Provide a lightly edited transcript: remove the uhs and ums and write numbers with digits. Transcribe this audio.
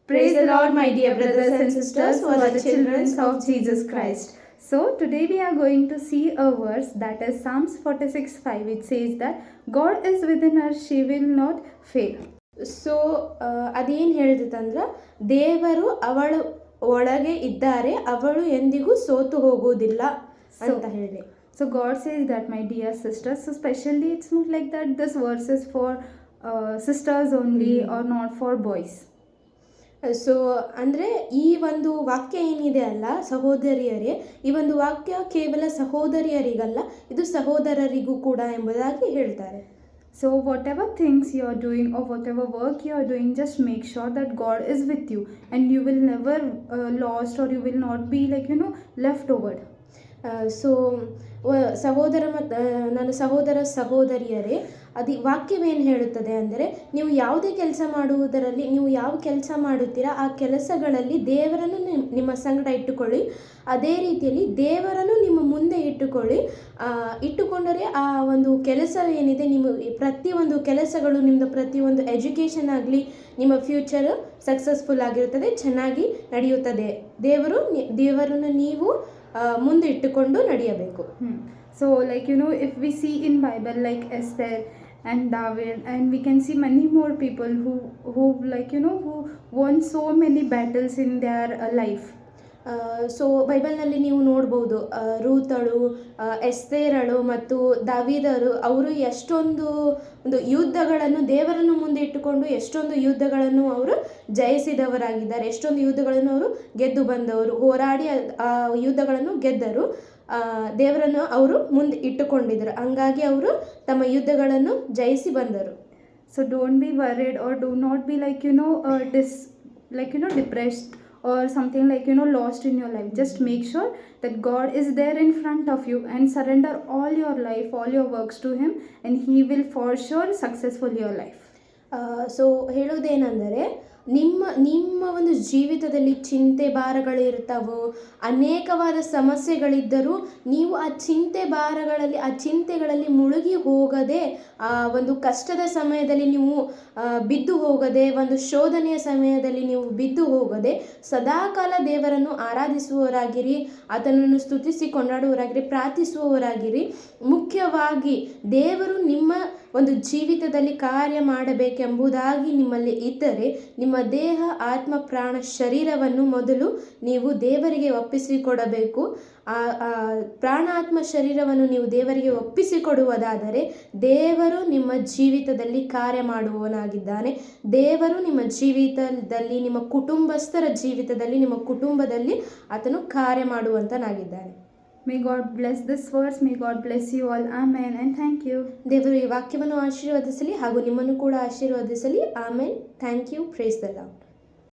Praise the Lord, my dear brothers and sisters, who are the children of Jesus Christ. So, today we are going to see a verse that is Psalms 46:5. It says that God is within her, she will not fail. So ಅದೇನು ಹೇಳ್ತಂದ್ರೆ ದೇವರು ಅವಳ ಒಳಗೆ ಇದ್ದಾರೆ, ಅವಳು ಎಂದಿಗೂ ಸೋತು ಹೋಗುವುದಿಲ್ಲ ಅಂತ ಹೇಳಿ. So God says that, my dear sisters. So especially it's not like that this verse is for sisters only or not for boys. So ಅಂದರೆ ಈ ಒಂದು ವಾಕ್ಯ ಏನಿದೆ ಅಲ್ಲ ಸಹೋದರಿಯರೇ, ಈ ಒಂದು ವಾಕ್ಯ ಕೇವಲ ಸಹೋದರಿಯರಿಗಲ್ಲ, ಇದು ಸಹೋದರರಿಗೂ ಕೂಡ ಎಂಬುದಾಗಿ ಹೇಳ್ತಾರೆ. So whatever things you are doing or whatever work you are doing, just make sure that God is with you and you will never lost or you will not be left over. So ಸಹೋದರ ಮತ್ತು ನನ್ನ ಸಹೋದರಿಯರೇ, ಅದು ವಾಕ್ಯವೇನು ಹೇಳುತ್ತದೆ ಅಂದರೆ, ನೀವು ಯಾವುದೇ ಕೆಲಸ ಮಾಡುವುದರಲ್ಲಿ ನೀವು ಯಾವ ಕೆಲಸ ಮಾಡುತ್ತೀರಾ ಆ ಕೆಲಸಗಳಲ್ಲಿ ದೇವರನ್ನು ನಿಮ್ಮ ಸಂಗಡ ಇಟ್ಟುಕೊಳ್ಳಿ. ಅದೇ ರೀತಿಯಲ್ಲಿ ದೇವರನ್ನು ನಿಮ್ಮ ಮುಂದೆ ಇಟ್ಟುಕೊಂಡರೆ ಆ ಒಂದು ಕೆಲಸ ಏನಿದೆ, ನಿಮ್ಮ ಪ್ರತಿಯೊಂದು ಕೆಲಸಗಳು, ನಿಮ್ಮದು ಪ್ರತಿಯೊಂದು ಎಜುಕೇಷನ್ ಆಗಲಿ, ನಿಮ್ಮ ಫ್ಯೂಚರ್ ಸಕ್ಸಸ್ಫುಲ್ ಆಗಿರುತ್ತದೆ, ಚೆನ್ನಾಗಿ ನಡೆಯುತ್ತದೆ. ದೇವರನ್ನು ನೀವು ಮುಂದೆ ಇಟ್ಟುಕೊಂಡು ನಡೆಯಬೇಕು. So if we see in Bible like Esther and David, and we can see many more people who won so many battles in their life. So ಬೈಬಲ್ನಲ್ಲಿ ನೀವು ನೋಡ್ಬೋದು, ರೂತಳು, ಎಸ್ತೇರಳು ಮತ್ತು ದಾವೀದರು, ಅವರು ಎಷ್ಟೊಂದು ಯುದ್ಧಗಳನ್ನು ದೇವರನ್ನು ಮುಂದೆ ಇಟ್ಟುಕೊಂಡು ಎಷ್ಟೊಂದು ಯುದ್ಧಗಳನ್ನು ಅವರು ಜಯಿಸಿದವರಾಗಿದ್ದಾರೆ. ಎಷ್ಟೊಂದು ಯುದ್ಧಗಳನ್ನು ಅವರು ಗೆದ್ದು ಬಂದವರು, ಹೋರಾಡಿ ಆ ಯುದ್ಧಗಳನ್ನು ಗೆದ್ದರು. ದೇವರನ್ನು ಅವರು ಮುಂದೆ ಇಟ್ಟುಕೊಂಡಿದ್ದರು, ಹಂಗಾಗಿ ಅವರು ತಮ್ಮ ಯುದ್ಧಗಳನ್ನು ಜಯಿಸಿ ಬಂದರು. So don't be worried or do not be depressed or something lost in your life. Just make sure that God is there in front of you and surrender all your life, all your works to him, and he will for sure successful your life. So ಹೇಳೋದೇನೆಂದರೆ, ನಿಮ್ಮ ಒಂದು ಜೀವಿತದಲ್ಲಿ ಚಿಂತೆ ಭಾರಗಳಿರ್ತಾವೋ, ಅನೇಕವಾದ ಸಮಸ್ಯೆಗಳಿದ್ದರೂ ನೀವು ಆ ಚಿಂತೆಗಳಲ್ಲಿ ಮುಳುಗಿ ಹೋಗದೆ, ಆ ಒಂದು ಕಷ್ಟದ ಸಮಯದಲ್ಲಿ ನೀವು ಬಿದ್ದು ಹೋಗದೆ, ಒಂದು ಶೋಧನೆಯ ಸಮಯದಲ್ಲಿ ನೀವು ಬಿದ್ದು ಹೋಗದೆ, ಸದಾಕಾಲ ದೇವರನ್ನು ಆರಾಧಿಸುವವರಾಗಿರಿ, ಆತನನ್ನು ಸ್ತುತಿಸಿ ಕೊಂಡಾಡುವವರಾಗಿರಿ, ಪ್ರಾರ್ಥಿಸುವವರಾಗಿರಿ. ಮುಖ್ಯವಾಗಿ ದೇವರು ನಿಮ್ಮ ಒಂದು ಜೀವಿತದಲ್ಲಿ ಕಾರ್ಯ ಮಾಡಬೇಕೆಂಬುದಾಗಿ ನಿಮ್ಮಲ್ಲಿ ಇದ್ದರೆ, ನಿಮ್ಮ ದೇಹ, ಆತ್ಮ, ಪ್ರಾಣ, ಶರೀರವನ್ನು ಮೊದಲು ನೀವು ದೇವರಿಗೆ ಒಪ್ಪಿಸಿಕೊಡಬೇಕು. ಪ್ರಾಣ, ಆತ್ಮ, ಶರೀರವನ್ನು ನೀವು ದೇವರಿಗೆ ಒಪ್ಪಿಸಿಕೊಡುವುದಾದರೆ ದೇವರು ನಿಮ್ಮ ಜೀವಿತದಲ್ಲಿ ಕಾರ್ಯ ಮಾಡುವವನಾಗಿದ್ದಾನೆ. ದೇವರು ನಿಮ್ಮ ಜೀವಿತದಲ್ಲಿ, ನಿಮ್ಮ ಕುಟುಂಬಸ್ಥರ ಜೀವಿತದಲ್ಲಿ, ನಿಮ್ಮ ಕುಟುಂಬದಲ್ಲಿ ಆತನು ಕಾರ್ಯ ಮಾಡುವಂತನಾಗಿದ್ದಾನೆ. May God bless this verse. May God bless you all. Amen and thank you. ದೇವರು ಈ ವಾಕ್ಯವನ್ನು ಆಶೀರ್ವದಿಸಲಿ ಹಾಗೂ ನಿಮ್ಮನ್ನು ಕೂಡ ಆಶೀರ್ವದಿಸಲಿ. Amen. Thank you. Praise the lord.